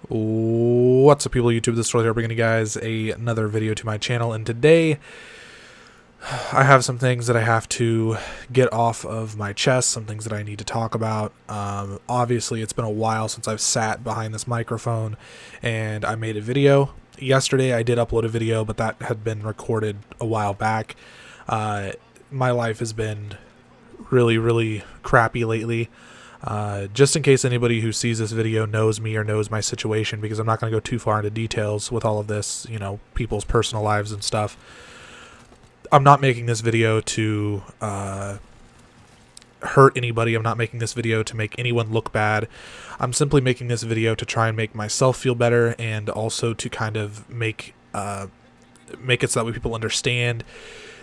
What's up, people? YouTube, this is here bringing you guys another video to my channel, and today I have some things that I have to get off of my chest, some things that I need to talk about. Obviously, it's been a while since I've sat behind this microphone and I made a video. Yesterday, I did upload a video, but that had been recorded a while back. My life has been really crappy lately. Just in case anybody who sees this video knows me or knows my situation, because I'm not going to go too far into details with all of this, you know, people's personal lives and stuff. I'm not making this video to hurt anybody. I'm not making this video to make anyone look bad. I'm simply making this video to try and make myself feel better, and also to kind of make it so that way people understand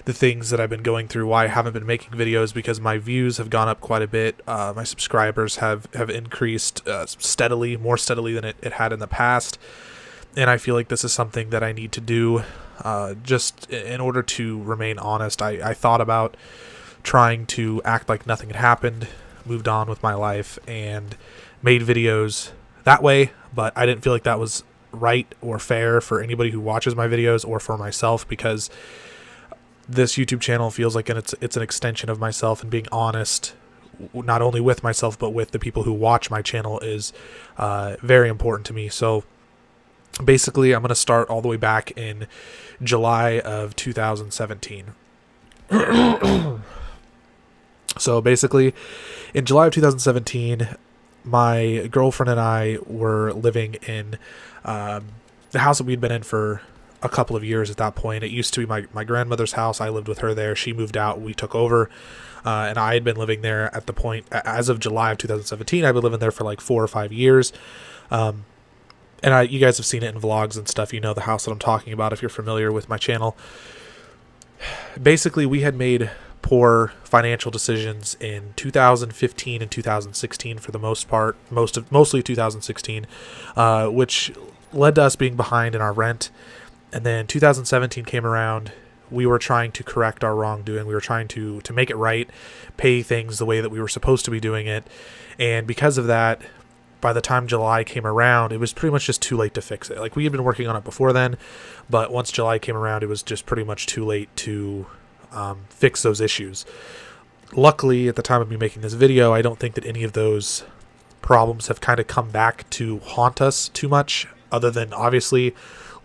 the things that I've been going through, why I haven't been making videos, because my views have gone up quite a bit. My subscribers have increased steadily, more steadily than it had in the past. And I feel like this is something that I need to do just in order to remain honest. I thought about trying to act like nothing had happened, moved on with my life, and made videos that way, but I didn't feel like that was right or fair for anybody who watches my videos or for myself, because this YouTube channel feels like it's an extension of myself, and being honest, not only with myself but with the people who watch my channel, is very important to me. So basically, I'm going to start all the way back in July of 2017. So basically, in July of 2017, my girlfriend and I were living in the house that we'd been in for a couple of years at that point. It used to be my grandmother's house. I lived with her there. She moved out. We took over. And I had been living there at the point, as of July of 2017, I've been living there for like 4 or 5 years. And you guys have seen it in vlogs and stuff. You know the house that I'm talking about if you're familiar with my channel. Basically, we had made poor financial decisions in 2015 and 2016 for the most part, mostly 2016, which led to us being behind in our rent. And then 2017 came around. We were trying to correct our wrongdoing. We were trying to make it right, pay things the way that we were supposed to be doing it. And because of that, by the time July came around, it was pretty much just too late to fix it. Like, we had been working on it before then, but once July came around, it was just pretty much too late to fix those issues. Luckily, at the time of me making this video, I don't think that any of those problems have kind of come back to haunt us too much, other than obviously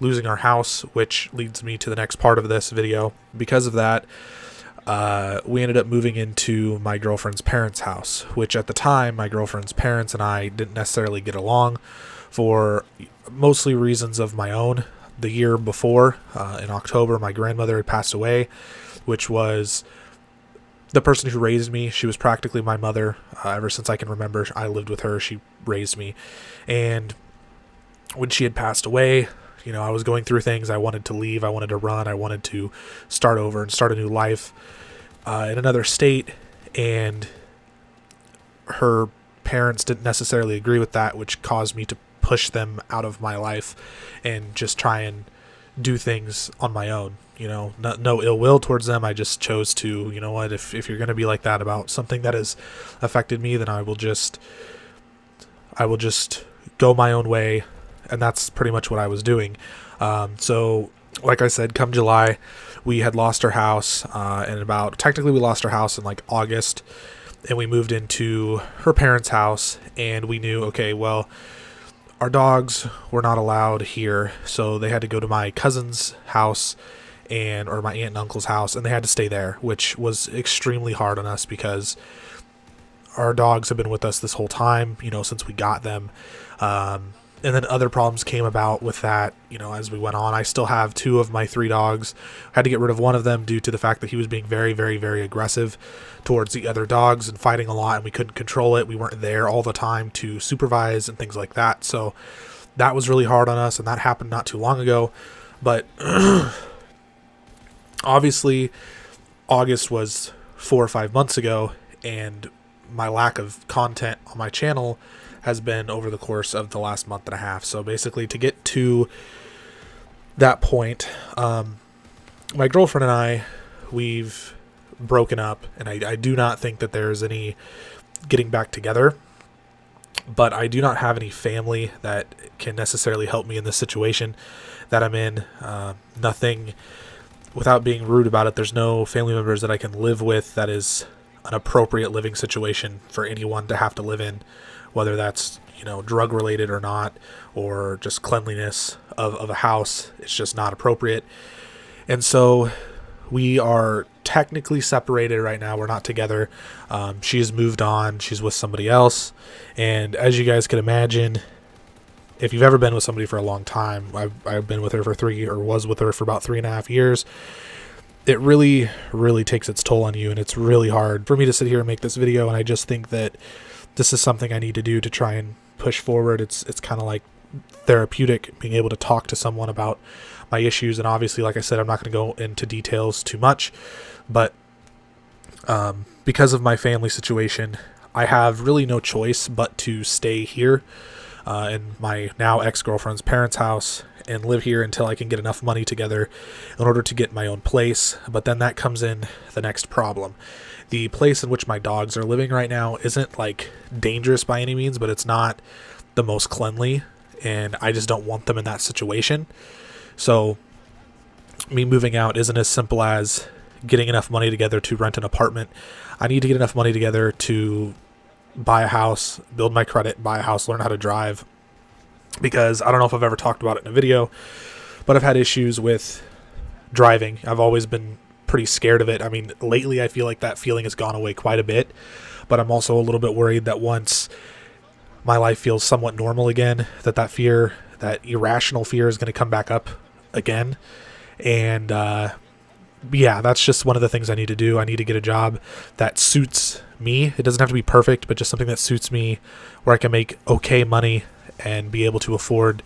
losing our house, which leads me to the next part of this video. Because of that, we ended up moving into my girlfriend's parents' house, which at the time, my girlfriend's parents and I didn't necessarily get along for mostly reasons of my own. The year before, in October, my grandmother had passed away, which was the person who raised me. She was practically my mother. Ever since I can remember, I lived with her. She raised me. And when she had passed away, you know, I was going through things. I wanted to leave. I wanted to run. I wanted to start over and start a new life in another state. And her parents didn't necessarily agree with that, which caused me to push them out of my life and just try and do things on my own. You know, no ill will towards them. I just chose to, you know what, if you're going to be like that about something that has affected me, then I will just go my own way. And that's pretty much what I was doing. So like I said, come July, we had lost our house, technically we lost our house in like August, and we moved into her parents' house, and we knew, okay, well, our dogs were not allowed here, so they had to go to my cousin's house or my aunt and uncle's house, and they had to stay there, which was extremely hard on us because our dogs have been with us this whole time, you know, since we got them. And then other problems came about with that, you know, as we went on. I still have 2 of my 3 dogs. I had to get rid of one of them due to the fact that he was being very aggressive towards the other dogs and fighting a lot, and we couldn't control it. We weren't there all the time to supervise and things like that. So that was really hard on us, and that happened not too long ago. But obviously, August was 4 or 5 months ago, and my lack of content on my channel has been over the course of the last month and a half. So basically, to get to that point, my girlfriend and I, we've broken up, and I do not think that there's any getting back together. but I do not have any family that can necessarily help me in this situation that I'm in. Nothing, without being rude about it, there's no family members that I can live with that is an appropriate living situation for anyone to have to live in, whether that's, drug related or not, or just cleanliness of a house. It's just not appropriate. And so we are technically separated right now. We're not together. She's moved on. She's with somebody else. And as you guys can imagine, if you've ever been with somebody for a long time, I've been with her was with her for about 3.5 years. It really, really takes its toll on you, and it's really hard for me to sit here and make this video. And I just think that this is something I need to do to try and push forward. It's kind of like therapeutic, being able to talk to someone about my issues. And obviously, like I said, I'm not going to go into details too much, but because of my family situation, I have really no choice but to stay here in my now ex-girlfriend's parents' house and live here until I can get enough money together in order to get my own place. But then that comes in the next problem. The place in which my dogs are living right now isn't like dangerous by any means, but it's not the most cleanly, and I just don't want them in that situation. So me moving out isn't as simple as getting enough money together to rent an apartment. I need to get enough money together to buy a house, build my credit, buy a house, learn how to drive. Because I don't know if I've ever talked about it in a video, but I've had issues with driving. I've always been pretty scared of it. I mean, lately I feel like that feeling has gone away quite a bit, but I'm also a little bit worried that once my life feels somewhat normal again, that fear, that irrational fear, is going to come back up again. And yeah, that's just one of the things I need to do. I need to get a job that suits me. It doesn't have to be perfect, but just something that suits me, where I can make okay money and be able to afford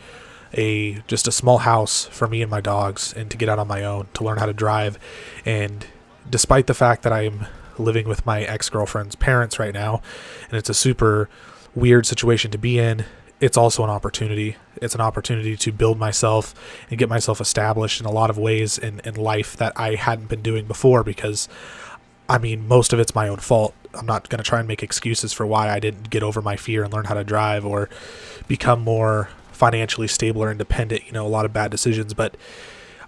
just a small house for me and my dogs, and to get out on my own, to learn how to drive. And despite the fact that I'm living with my ex-girlfriend's parents right now, and it's a super weird situation to be in, it's also an opportunity. It's an opportunity to build myself and get myself established in a lot of ways in life that I hadn't been doing before, because I mean, most of it's my own fault. I'm not going to try and make excuses for why I didn't get over my fear and learn how to drive or become more financially stable or independent. A lot of bad decisions, but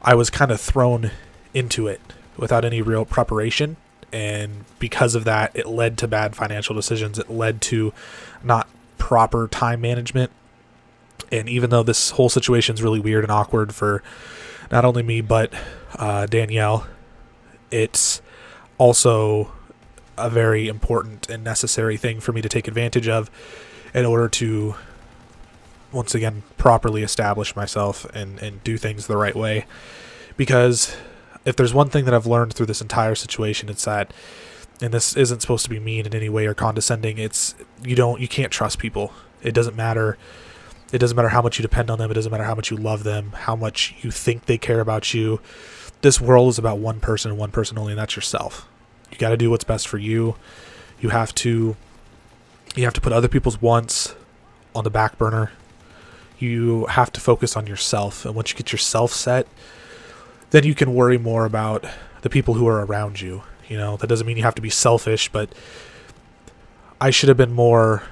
I was kind of thrown into it without any real preparation. And because of that, it led to bad financial decisions. It led to not proper time management. And even though this whole situation is really weird and awkward for not only me, but Danielle, it's also a very important and necessary thing for me to take advantage of in order to, once again, properly establish myself and do things the right way. Because if there's one thing that I've learned through this entire situation, it's that, and this isn't supposed to be mean in any way or condescending, it's you can't trust people. It doesn't matter how much you depend on them. It doesn't matter how much you love them, how much you think they care about you. This world is about one person and one person only, and that's yourself. You got to do what's best for you. You have to put other people's wants on the back burner. You have to focus on yourself. And once you get yourself set, then you can worry more about the people who are around you. That doesn't mean you have to be selfish, but I should have been more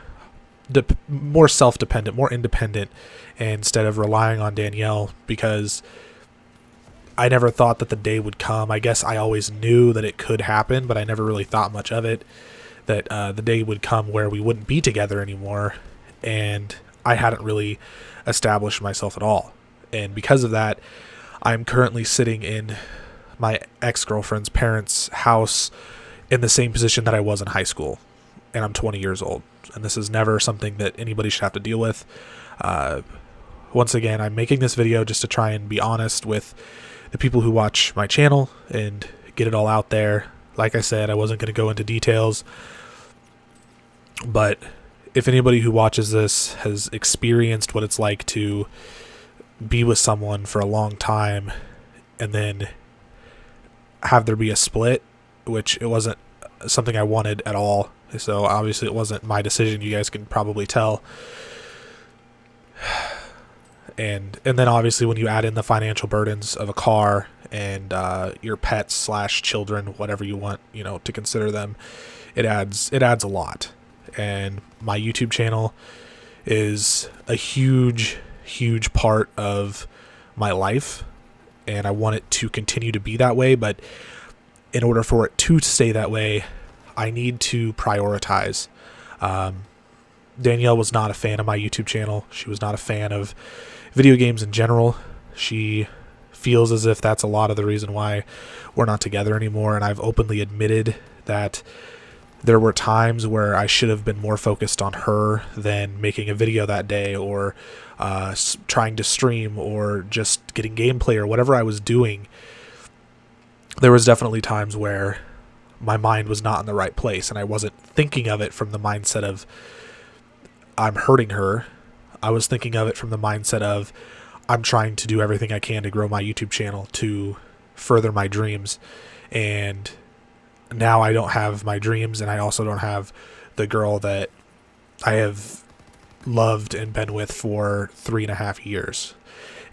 self-dependent, more independent, instead of relying on Danielle, because I never thought that the day would come. I guess I always knew that it could happen, but I never really thought much of it, that the day would come where we wouldn't be together anymore, and I hadn't really established myself at all. And because of that, I'm currently sitting in my ex-girlfriend's parents' house in the same position that I was in high school, and I'm 20 years old, and this is never something that anybody should have to deal with. Once again, I'm making this video just to try and be honest with the people who watch my channel and get it all out there. Like I said, I wasn't going to go into details, but if anybody who watches this has experienced what it's like to be with someone for a long time and then have there be a split, which it wasn't something I wanted at all. So obviously it wasn't my decision. You guys can probably tell. And then obviously when you add in the financial burdens of a car and your pets / children, whatever you want, to consider them, it adds a lot. And my YouTube channel is a huge, huge part of my life, and I want it to continue to be that way. But in order for it to stay that way, I need to prioritize. Danielle was not a fan of my YouTube channel. She was not a fan of video games in general. She feels as if that's a lot of the reason why we're not together anymore, and I've openly admitted that there were times where I should have been more focused on her than making a video that day, or trying to stream, or just getting gameplay, or whatever I was doing. There was definitely times where my mind was not in the right place, and I wasn't thinking of it from the mindset of I'm hurting her. I was thinking of it from the mindset of I'm trying to do everything I can to grow my YouTube channel to further my dreams. And now I don't have my dreams, and I also don't have the girl that I have loved and been with for 3.5 years.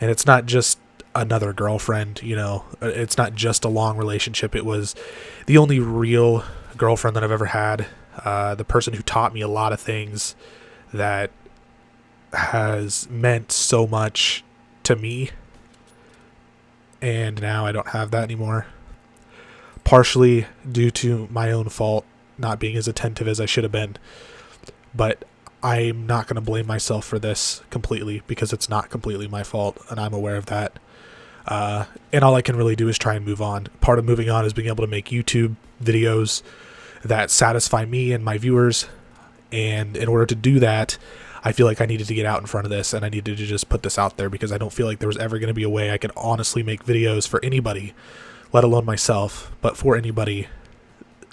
And it's not just another girlfriend, you know, it's not just a long relationship. It was the only real girlfriend that I've ever had. The person who taught me a lot of things that has meant so much to me, and now I don't have that anymore, partially due to my own fault, not being as attentive as I should have been. But I'm not going to blame myself for this completely, because it's not completely my fault, and I'm aware of that. And all I can really do is try and move on. Part of moving on is being able to make YouTube videos that satisfy me and my viewers. And in order to do that, I feel like I needed to get out in front of this, and I needed to just put this out there, because I don't feel like there was ever going to be a way I could honestly make videos for anybody, let alone myself, but for anybody,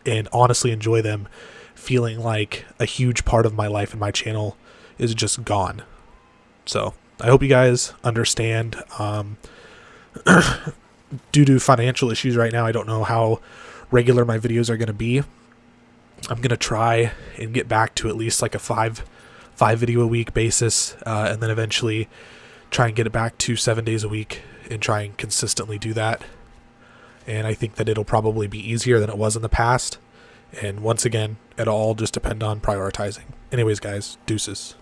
and honestly enjoy them, feeling like a huge part of my life and my channel is just gone. So I hope you guys understand. Due to financial issues right now, I don't know how regular my videos are going to be. I'm going to try and get back to at least like a five video a week basis, and then eventually try and get it back to 7 days a week, and try and consistently do that. And I think that it'll probably be easier than it was in the past. And once again, it'll all just depend on prioritizing. Anyways, guys, deuces.